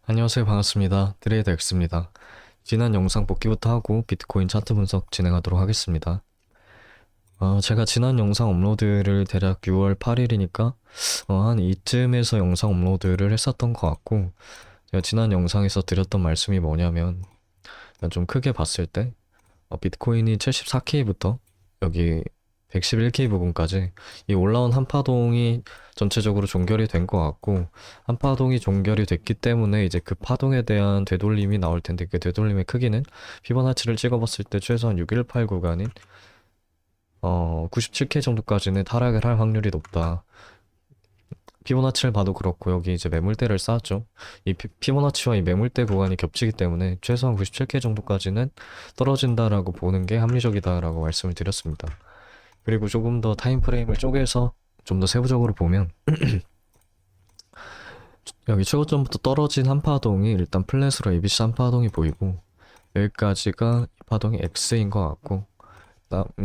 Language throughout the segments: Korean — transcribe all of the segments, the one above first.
안녕하세요. 반갑습니다. 트레이더 X입니다. 지난 영상 복귀부터 하고 비트코인 차트 분석 진행하도록 하겠습니다. 제가 지난 영상 업로드를 대략 6월 8일이니까 한 이쯤에서 영상 업로드를 했었던 것 같고, 제가 지난 영상에서 드렸던 말씀이 뭐냐면, 좀 크게 봤을 때 비트코인이 74K부터 여기 111K 부분까지 이 올라온 한파동이 전체적으로 종결이 된 것 같고, 한파동이 종결이 됐기 때문에 이제 그 파동에 대한 되돌림이 나올 텐데, 그 되돌림의 크기는 피보나치를 찍어봤을 때 최소한 618 구간인 97K 정도까지는 하락을 할 확률이 높다. 피보나치를 봐도 그렇고, 여기 이제 매물대를 쌓았죠. 이 피보나치와 이 매물대 구간이 겹치기 때문에 최소한 97K 정도까지는 떨어진다라고 보는 게 합리적이다라고 말씀을 드렸습니다. 그리고 조금 더 타임프레임을 쪼개서 좀 더 세부적으로 보면, 여기 최고점부터 떨어진 한파동이 일단 플랫으로 ABC 한파동이 보이고, 여기까지가 이 파동이 X인 것 같고,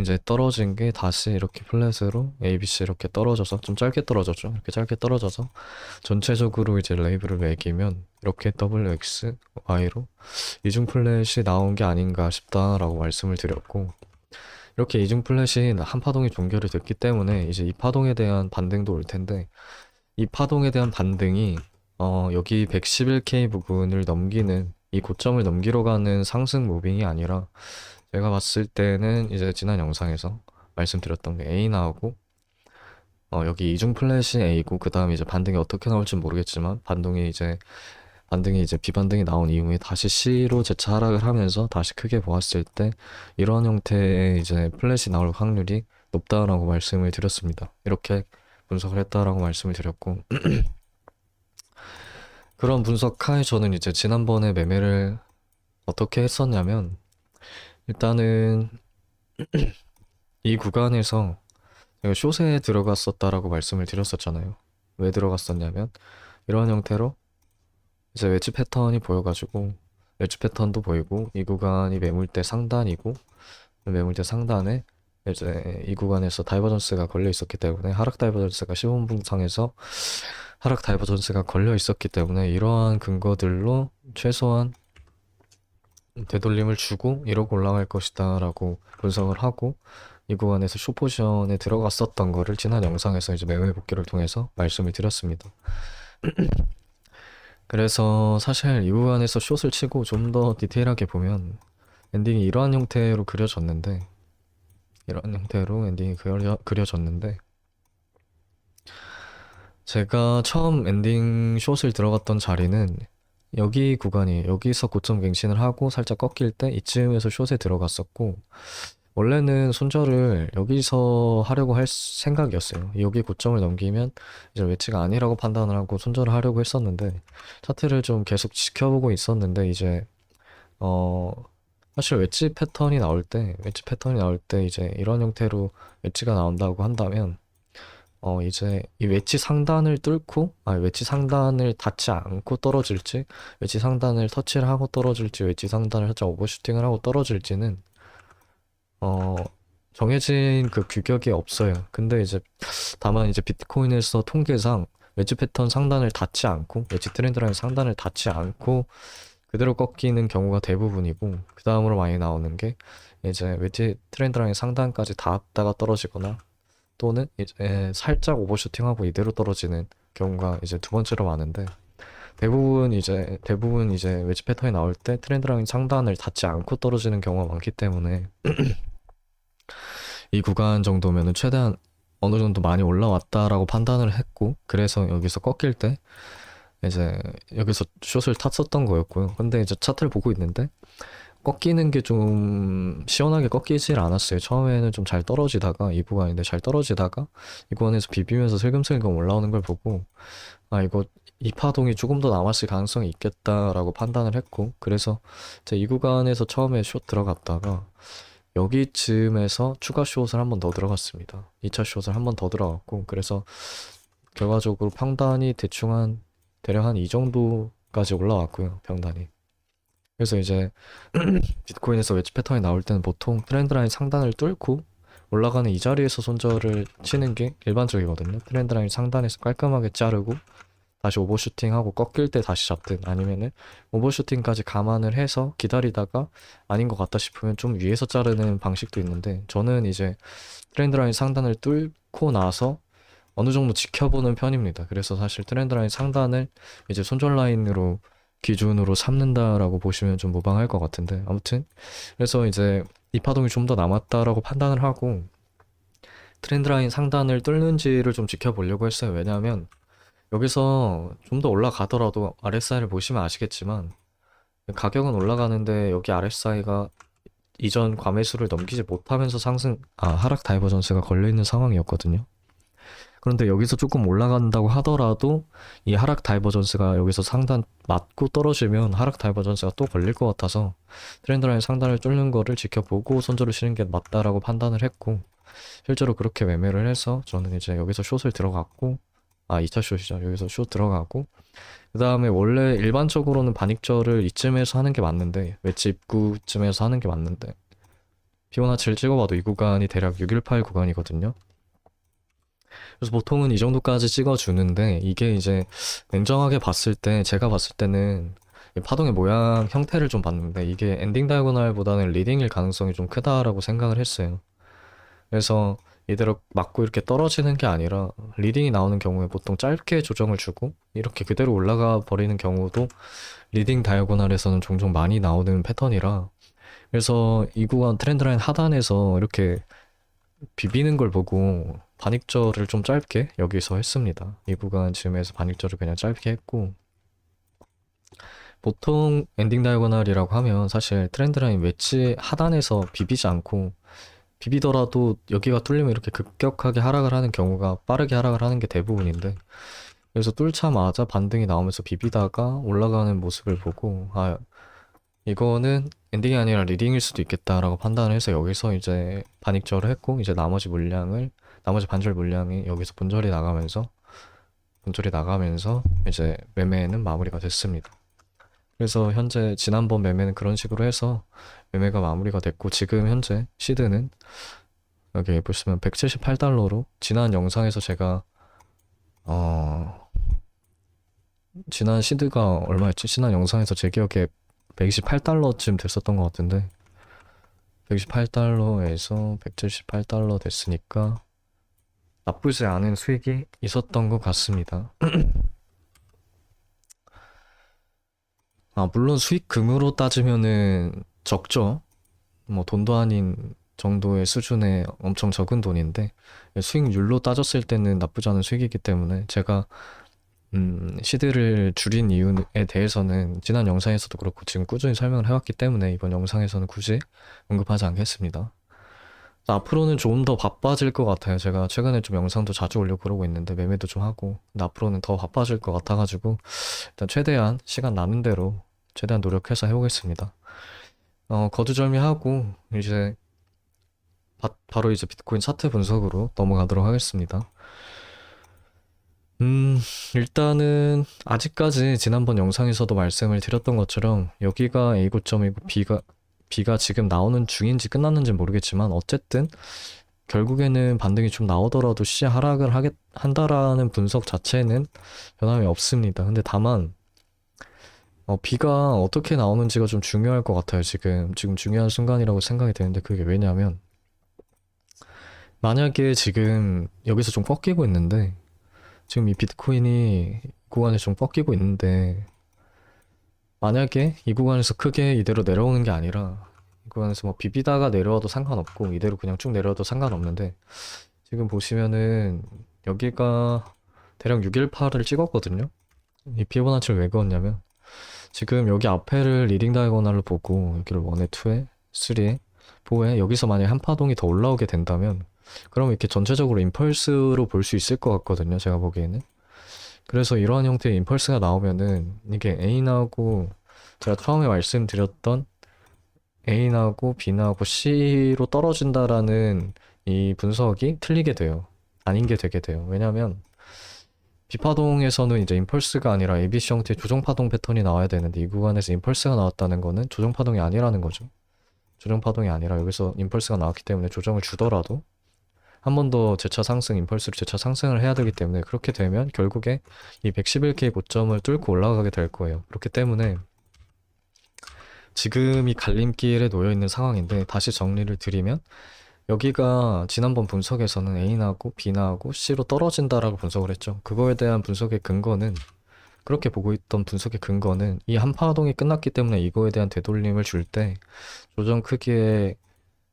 이제 떨어진 게 다시 이렇게 플랫으로 ABC 이렇게 떨어져서 좀 짧게 떨어졌죠. 이렇게 짧게 떨어져서 전체적으로 이제 레이블을 매기면 이렇게 WX, Y로 이중 플랫이 나온 게 아닌가 싶다라고 말씀을 드렸고, 이렇게 이중 플랫이 한 파동이 종결이 됐기 때문에 이제 이 파동에 대한 반등도 올 텐데, 이 파동에 대한 반등이 여기 111K 부분을 넘기는, 이 고점을 넘기러 가는 상승 무빙이 아니라, 제가 봤을 때는 이제 지난 영상에서 말씀드렸던 게 A 나오고, 여기 이중 플랫이 A고, 그 다음에 이제 반등이 어떻게 나올지 모르겠지만 반등이 이제 비반등이 나온 이후에 다시 C로 재차 하락을 하면서 다시 크게 보았을 때 이러한 형태의 이제 플랫이 나올 확률이 높다라고 말씀을 드렸습니다. 이렇게 분석을 했다라고 말씀을 드렸고, 그런 분석하에 저는 이제 지난번에 매매를 어떻게 했었냐면, 일단은 이 구간에서 제가 숏에 들어갔었다라고 말씀을 드렸었잖아요. 왜 들어갔었냐면, 이런 형태로 이제 웨지 패턴이 보여가지고, 웨지 패턴도 보이고, 이 구간이 매물대 상단이고, 매물대 상단에 이제 이 구간에서 다이버전스가 걸려 있었기 때문에, 하락 다이버전스가 15분상에서 하락 다이버전스가 걸려 있었기 때문에, 이러한 근거들로 최소한 되돌림을 주고 이러고 올라갈 것이다 라고 분석을 하고, 이 구간에서 숏포지션에 들어갔었던 거를 지난 영상에서 이제 매매 복귀를 통해서 말씀을 드렸습니다. 그래서 사실 이 구간에서 숏을 치고 좀 더 디테일하게 보면 엔딩이 이러한 형태로 그려졌는데, 이러한 형태로 엔딩이 그려졌는데, 제가 처음 엔딩 숏을 들어갔던 자리는 여기 구간이에요. 여기서 고점 갱신을 하고 살짝 꺾일 때 이쯤에서 숏에 들어갔었고, 원래는 손절을 여기서 하려고 할 생각이었어요. 여기 고점을 넘기면 이제 웨치가 아니라고 판단을 하고 손절을 하려고 했었는데, 차트를 좀 계속 지켜보고 있었는데, 이제 어 사실 웨지 패턴이 나올 때 이제 이런 형태로 웨치가 나온다고 한다면, 이제 이 웨지 상단을 뚫고, 웨지 상단을 닿지 않고 떨어질지, 웨지 상단을 터치를 하고 떨어질지, 웨지 상단을 살짝 오버슈팅을 하고 떨어질지는 어, 정해진 그 규격이 없어요. 근데 이제 다만 이제 비트코인에서 통계상 웨지 패턴 상단을 닿지 않고, 웨지 트렌드 라인 상단을 닿지 않고 그대로 꺾이는 경우가 대부분이고, 그 다음으로 많이 나오는 게 이제 웨지 트렌드 라인 상단까지 닿았다가 떨어지거나, 또는 이제 살짝 오버슈팅하고 이대로 떨어지는 경우가 이제 두 번째로 많은데, 대부분 이제 웨지 패턴이 나올 때 트렌드 라인 상단을 닿지 않고 떨어지는 경우가 많기 때문에, 이 구간 정도면은 최대한 어느 정도 많이 올라왔다라고 판단을 했고, 그래서 여기서 꺾일 때 이제 여기서 숏을 탔었던 거였고요. 근데 이제 차트를 보고 있는데 꺾이는 게 좀 시원하게 꺾이질 않았어요. 처음에는 좀 잘 떨어지다가, 이 구간인데 잘 떨어지다가 이 구간에서 비비면서 슬금슬금 올라오는 걸 보고, 이거 이 파동이 조금 더 남았을 가능성이 있겠다라고 판단을 했고, 그래서 제 이 구간에서 처음에 숏 들어갔다가 여기쯤에서 추가 숏을 한 번 더 들어갔습니다. 2차 숏을 한 번 더 들어갔고, 그래서 결과적으로 평단이 대략 한 이 정도까지 올라왔고요, 평단이. 그래서 이제 비트코인에서 웨지 패턴이 나올 때는 보통 트렌드 라인 상단을 뚫고 올라가는 이 자리에서 손절을 치는 게 일반적이거든요. 트렌드 라인 상단에서 깔끔하게 자르고 다시 오버슈팅하고 꺾일 때 다시 잡든 아니면은 오버슈팅까지 감안을 해서 기다리다가 아닌 것 같다 싶으면 좀 위에서 자르는 방식도 있는데 저는 이제 트렌드 라인 상단을 뚫고 나서 어느 정도 지켜보는 편입니다. 그래서 사실 트렌드 라인 상단을 이제 손절 라인으로 기준으로 삼는다라고 보시면 좀 무방할 것 같은데 아무튼 그래서 이제 이 파동이 좀 더 남았다라고 판단을 하고 트렌드 라인 상단을 뚫는지를 좀 지켜보려고 했어요. 왜냐하면 여기서 좀 더 올라가더라도 RSI를 보시면 아시겠지만 가격은 올라가는데 여기 RSI가 이전 과매수를 넘기지 못하면서 하락 다이버전스가 걸려있는 상황이었거든요. 그런데 여기서 조금 올라간다고 하더라도 이 하락 다이버전스가 여기서 상단 맞고 떨어지면 하락 다이버전스가 또 걸릴 것 같아서 트렌드 라인 상단을 뚫는 거를 지켜보고 손절을 치는 게 맞다라고 판단을 했고 실제로 그렇게 매매를 해서 저는 이제 여기서 숏을 들어갔고 2차 숏이죠. 여기서 숏 들어가고 그 다음에 원래 일반적으로는 반익절을 이쯤에서 하는 게 맞는데 웨지 입구쯤에서 하는 게 맞는데 피보나치를 찍어봐도 이 구간이 대략 618 구간이거든요. 그래서 보통은 이 정도까지 찍어주는데 이게 이제 냉정하게 봤을 때 제가 봤을 때는 이 파동의 모양 형태를 좀 봤는데 이게 엔딩 다이고널보다는 리딩일 가능성이 좀 크다라고 생각을 했어요. 그래서 이대로 맞고 이렇게 떨어지는 게 아니라 리딩이 나오는 경우에 보통 짧게 조정을 주고 이렇게 그대로 올라가 버리는 경우도 리딩 다이고널에서는 종종 많이 나오는 패턴이라 그래서 이 구간 트렌드 라인 하단에서 이렇게 비비는 걸 보고 반익절을 좀 짧게 여기서 했습니다. 이 구간 즈음에서 반익절을 그냥 짧게 했고 보통 엔딩 다이고널이라고 하면 사실 트렌드 라인 웨지 하단에서 비비지 않고 비비더라도 여기가 뚫리면 이렇게 급격하게 하락을 하는 경우가 빠르게 하락을 하는 게 대부분인데 그래서 뚫자마자 반등이 나오면서 비비다가 올라가는 모습을 보고 이거는 엔딩이 아니라 리딩일 수도 있겠다라고 판단을 해서 여기서 이제 반익절을 했고 이제 나머지 반절 물량이 여기서 분절이 나가면서 이제 매매는 마무리가 됐습니다. 그래서 현재 지난번 매매는 그런 식으로 해서 매매가 마무리가 됐고 지금 현재 시드는 여기 보시면 178달러로 지난 영상에서 제가 지난 시드가 얼마였지? 지난 영상에서 제 기억에 128달러쯤 됐었던 것 같은데 128달러에서 178달러 됐으니까 나쁘지 않은 수익이 있었던 것 같습니다. 물론 수익금으로 따지면은 적죠. 뭐 돈도 아닌 정도의 수준의 엄청 적은 돈인데 수익률로 따졌을 때는 나쁘지 않은 수익이기 때문에 제가 시드를 줄인 이유에 대해서는 지난 영상에서도 그렇고 지금 꾸준히 설명을 해왔기 때문에 이번 영상에서는 굳이 언급하지 않겠습니다. 앞으로는 좀 더 바빠질 것 같아요. 제가 최근에 좀 영상도 자주 올려고 그러고 있는데 매매도 좀 하고 근데 앞으로는 더 바빠질 것 같아가지고 일단 최대한 시간 나는 대로 최대한 노력해서 해보겠습니다. 거두절미하고 이제 바로 이제 비트코인 차트 분석으로 넘어가도록 하겠습니다. 일단은 아직까지 지난번 영상에서도 말씀을 드렸던 것처럼 여기가 A고점이고 B가 지금 나오는 중인지 끝났는지 모르겠지만 어쨌든 결국에는 반등이 좀 나오더라도 시세 하락을 한다라는 분석 자체는 변함이 없습니다. 근데 다만 B가 어떻게 나오는지가 좀 중요할 것 같아요. 지금 중요한 순간이라고 생각이 되는데 그게 왜냐면 만약에 지금 여기서 좀 꺾이고 있는데 지금 이 비트코인이 구간에 좀 꺾이고 있는데 만약에 이 구간에서 크게 이대로 내려오는 게 아니라 이 구간에서 뭐 비비다가 내려와도 상관없고 이대로 그냥 쭉 내려와도 상관없는데 지금 보시면은 여기가 대략 618을 찍었거든요. 이 피보나치를 왜 그었냐면 지금 여기 앞에를 리딩 다이고널로 보고 여기를 1에 2에 3에 4에 여기서 만약에 한 파동이 더 올라오게 된다면 그럼 이렇게 전체적으로 임펄스로 볼 수 있을 것 같거든요. 제가 보기에는. 그래서 이러한 형태의 임펄스가 나오면은 이게 A나고 제가 처음에 말씀드렸던 A나고 B나고 C로 떨어진다라는 이 분석이 틀리게 돼요. 아닌 게 되게 돼요. 왜냐면 B파동에서는 이제 임펄스가 아니라 ABC 형태의 조정파동 패턴이 나와야 되는데 이 구간에서 임펄스가 나왔다는 거는 조정파동이 아니라는 거죠. 조정파동이 아니라 여기서 임펄스가 나왔기 때문에 조정을 주더라도 한 번 더 재차 상승, 임펄스로 재차 상승을 해야 되기 때문에 그렇게 되면 결국에 이 111K 고점을 뚫고 올라가게 될 거예요. 그렇기 때문에 지금 이 갈림길에 놓여 있는 상황인데 다시 정리를 드리면 여기가 지난번 분석에서는 A 나고 B 나고 C로 떨어진다라고 분석을 했죠. 그거에 대한 분석의 근거는 그렇게 보고 있던 분석의 근거는 이 한파동이 끝났기 때문에 이거에 대한 되돌림을 줄 때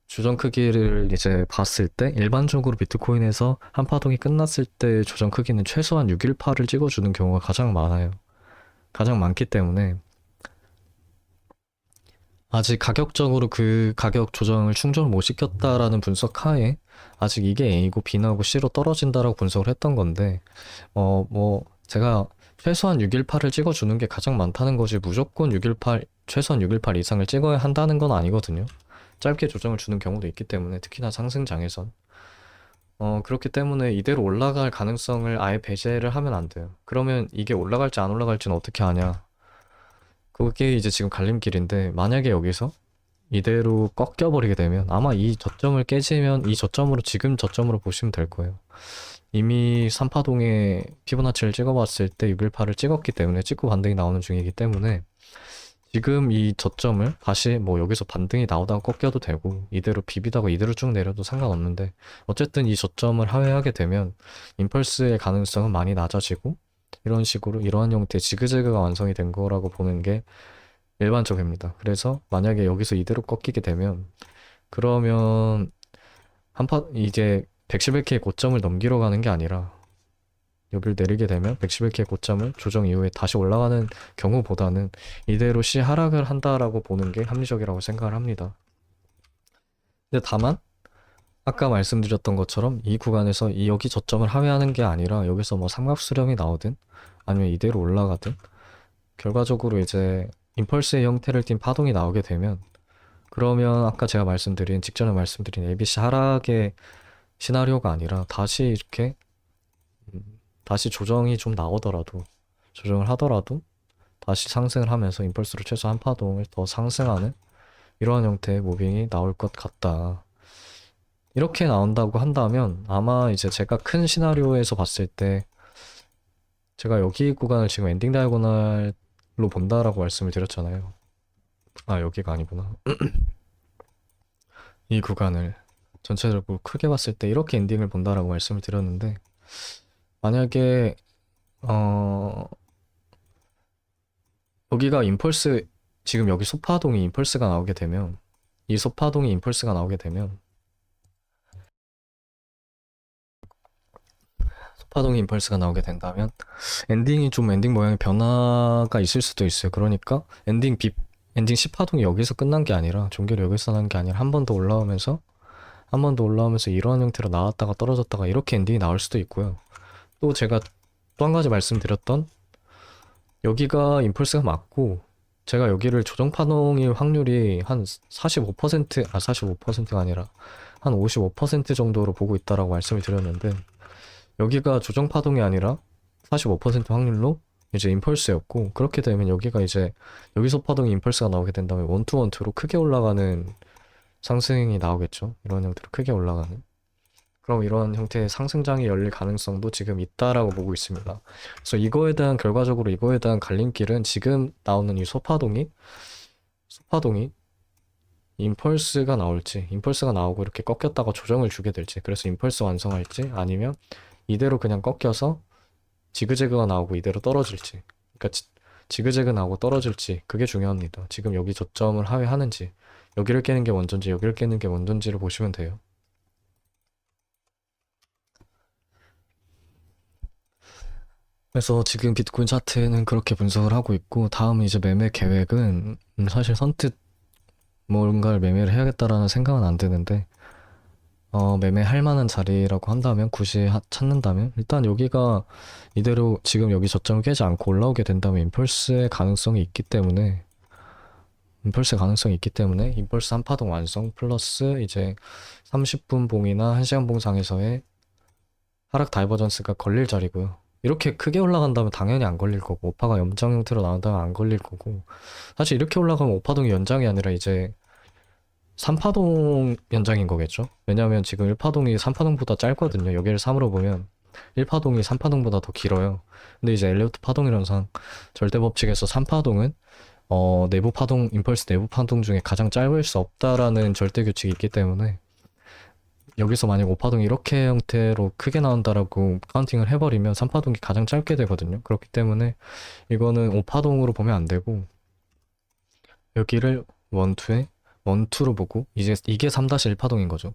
조정 크기를 이제 봤을 때 일반적으로 비트코인에서 한파동이 끝났을 때 조정 크기는 최소한 618을 찍어주는 경우가 가장 많아요. 가장 많기 때문에 아직 가격적으로 그 가격 조정을 충족을 못 시켰다라는 분석 하에 아직 이게 A고 B 나고 C로 떨어진다라고 분석을 했던 건데 뭐 제가 최소한 618을 찍어주는 게 가장 많다는 거지 무조건 618 최소한 618 이상을 찍어야 한다는 건 아니거든요. 짧게 조정을 주는 경우도 있기 때문에 특히나 상승장에선 그렇기 때문에 이대로 올라갈 가능성을 아예 배제를 하면 안 돼요. 그러면 이게 올라갈지 안 올라갈지는 어떻게 아냐? 그게 이제 지금 갈림길인데 만약에 여기서 이대로 꺾여버리게 되면 아마 이 저점을 깨지면 이 저점으로 지금 저점으로 보시면 될 거예요. 이미 3파동에 피보나치를 찍어봤을 때 618을 찍었기 때문에 찍고 반등이 나오는 중이기 때문에 지금 이 저점을 다시 뭐 여기서 반등이 나오다가 꺾여도 되고 이대로 비비다가 이대로 쭉 내려도 상관없는데 어쨌든 이 저점을 하회하게 되면 임펄스의 가능성은 많이 낮아지고 이런 식으로 이러한 형태의 지그재그가 완성이 된 거라고 보는 게 일반적입니다. 그래서 만약에 여기서 이대로 꺾이게 되면 그러면 이제 111K 고점을 넘기러 가는 게 아니라 여기를 내리게 되면 111K 고점을 조정 이후에 다시 올라가는 경우보다는 이대로 시 하락을 한다라고 보는 게 합리적이라고 생각을 합니다. 근데 다만 아까 말씀드렸던 것처럼 이 구간에서 여기 저점을 하회하는 게 아니라 여기서 뭐 삼각수렴이 나오든 아니면 이대로 올라가든 결과적으로 이제 임펄스의 형태를 띈 파동이 나오게 되면 그러면 아까 제가 직전에 말씀드린 ABC 하락의 시나리오가 아니라 다시 이렇게 다시 조정이 좀 나오더라도 조정을 하더라도 다시 상승을 하면서 임펄스로 최소 한 파동을 더 상승하는 이러한 형태의 무빙이 나올 것 같다. 이렇게 나온다고 한다면 아마 이제 제가 큰 시나리오에서 봤을 때 제가 여기 구간을 지금 엔딩 다이아고날로 본다라고 말씀을 드렸잖아요. 아, 여기가 아니구나. 이 구간을 전체적으로 크게 봤을 때 이렇게 엔딩을 본다라고 말씀을 드렸는데 만약에 여기가 임펄스 지금 여기 소파동이 임펄스가 나오게 되면 이 소파동이 임펄스가 나오게 되면 소파동이 임펄스가 나오게 된다면 엔딩이 좀 엔딩 모양의 변화가 있을 수도 있어요. 그러니까 엔딩 10파동이 여기서 끝난 게 아니라 종결이 여기서 난 게 아니라 한 번 더 올라오면서 이러한 형태로 나왔다가 떨어졌다가 이렇게 엔딩이 나올 수도 있고요. 또 제가 또 한 가지 말씀드렸던 여기가 임펄스가 맞고 제가 여기를 조정 파동일 확률이 한 45%가 아니라 한 55% 정도로 보고 있다라고 말씀을 드렸는데 여기가 조정 파동이 아니라 45% 확률로 이제 임펄스였고 그렇게 되면 여기가 이제 여기서 파동이 임펄스가 나오게 된다면 원투원투로 크게 올라가는 상승이 나오겠죠. 이런 형태로 크게 올라가는. 그럼 이런 형태의 상승장이 열릴 가능성도 지금 있다라고 보고 있습니다. 그래서 결과적으로 이거에 대한 갈림길은 지금 나오는 이 소파동이 임펄스가 나오고 이렇게 꺾였다가 조정을 주게 될지, 그래서 임펄스 완성할지, 아니면 이대로 그냥 꺾여서 지그재그가 나오고 이대로 떨어질지, 그러니까 지그재그 나오고 떨어질지, 그게 중요합니다. 지금 여기 저점을 하회하는지, 여기를 깨는 게 먼저인지 여기를 깨는 게 먼저인지를 보시면 돼요. 그래서 지금 비트코인 차트는 그렇게 분석을 하고 있고, 다음 이제 매매 계획은 사실 선뜻 뭔가를 매매를 해야겠다라는 생각은 안 드는데, 매매할 만한 자리라고 한다면, 굳이 찾는다면, 일단 여기가 이대로 지금 여기 저점을 깨지 않고 올라오게 된다면 임펄스의 가능성이 있기 때문에, 임펄스 한파동 완성 플러스 이제 30분 봉이나 1시간 봉상에서의 하락 다이버전스가 걸릴 자리고요. 이렇게 크게 올라간다면 당연히 안 걸릴 거고, 오파가 연장 형태로 나온다면 안 걸릴 거고, 사실 이렇게 올라가면 오파동이 연장이 아니라 이제 3파동 연장인 거겠죠? 왜냐면 지금 1파동이 3파동보다 짧거든요. 여기를 3으로 보면 1파동이 3파동보다 더 길어요. 근데 이제 엘리어트 파동이론상 절대 법칙에서 3파동은 내부 파동, 임펄스 내부 파동 중에 가장 짧을 수 없다라는 절대 규칙이 있기 때문에 여기서 만약 5파동이 이렇게 형태로 크게 나온다라고 카운팅을 해버리면 3파동이 가장 짧게 되거든요. 그렇기 때문에 이거는 5파동으로 보면 안 되고 여기를 1, 2에 1, 2로 보고 이제 이게 3-1파동인 거죠.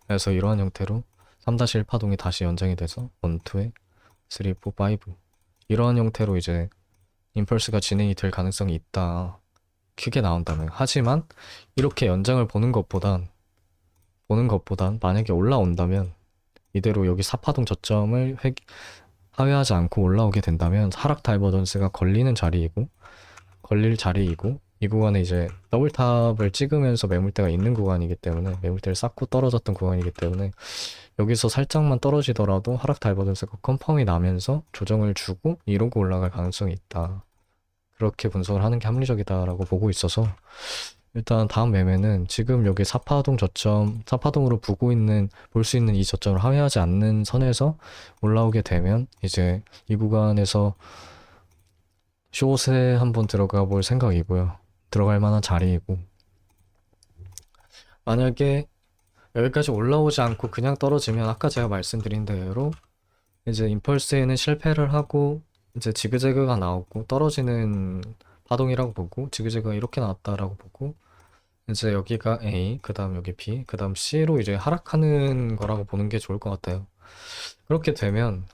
그래서 이러한 형태로 3-1파동이 다시 연장이 돼서 1, 2에 3, 4, 5 이러한 형태로 이제 임펄스가 진행이 될 가능성이 있다. 크게 나온다면. 하지만 이렇게 연장을 보는 것보단 만약에 올라온다면 이대로 여기 4파동 저점을 하회하지 않고 올라오게 된다면 하락 다이버전스가 걸릴 자리이고 이 구간에 이제 더블탑을 찍으면서 매물대가 있는 구간이기 때문에 매물대를 쌓고 떨어졌던 구간이기 때문에 여기서 살짝만 떨어지더라도 하락 다이버전스가 컨펌이 나면서 조정을 주고 이러고 올라갈 가능성이 있다. 그렇게 분석을 하는 게 합리적이다라고 보고 있어서 일단 다음 매매는 지금 여기 4파동 저점, 4파동으로 볼 수 있는 이 저점을 하회하지 않는 선에서 올라오게 되면 이제 이 구간에서 숏에 한번 들어가 볼 생각이고요. 들어갈 만한 자리이고 만약에 여기까지 올라오지 않고 그냥 떨어지면 아까 제가 말씀드린 대로 이제 임펄스에는 실패를 하고 이제 지그재그가 나오고 떨어지는 파동이라고 보고 지그재그가 이렇게 나왔다라고 보고 이제 여기가 A, 그 다음 여기 B, 그 다음 C로 이제 하락하는 거라고 보는 게 좋을 것 같아요. 그렇게 되면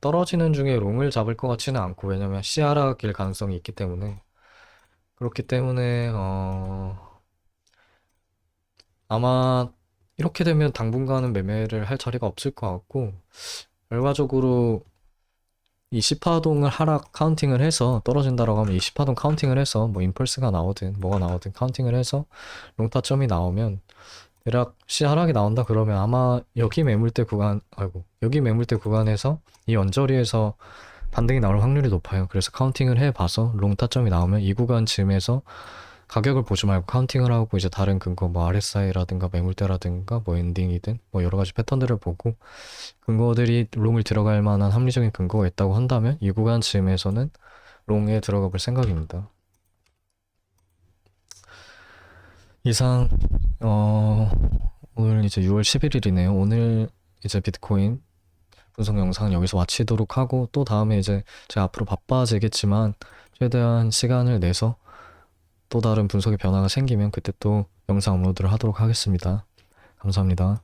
떨어지는 중에 롱을 잡을 것 같지는 않고 왜냐면 C 하락일 가능성이 있기 때문에 그렇기 때문에 아마 이렇게 되면 당분간은 매매를 할 자리가 없을 것 같고 결과적으로 이 10파동을 하락 카운팅을 해서 떨어진다라고 하면 이 10파동 카운팅을 해서 뭐 임펄스가 나오든 뭐가 나오든 카운팅을 해서 롱타점이 나오면 대략 C 하락이 나온다 그러면 아마 여기 매물대 구간에서 이 언저리에서 반등이 나올 확률이 높아요. 그래서 카운팅을 해봐서 롱타점이 나오면 이 구간쯤에서 가격을 보지 말고 카운팅을 하고 이제 다른 근거 뭐 RSI라든가 매물대라든가 뭐 엔딩이든 뭐 여러 가지 패턴들을 보고 근거들이 롱을 들어갈 만한 합리적인 근거가 있다고 한다면 이 구간쯤에서는 롱에 들어가 볼 생각입니다. 이상 오늘 이제 6월 11일이네요. 오늘 이제 비트코인 분석 영상은 여기서 마치도록 하고 또 다음에 이제 제가 앞으로 바빠지겠지만 최대한 시간을 내서 또 다른 분석의 변화가 생기면 그때 또 영상 업로드를 하도록 하겠습니다. 감사합니다.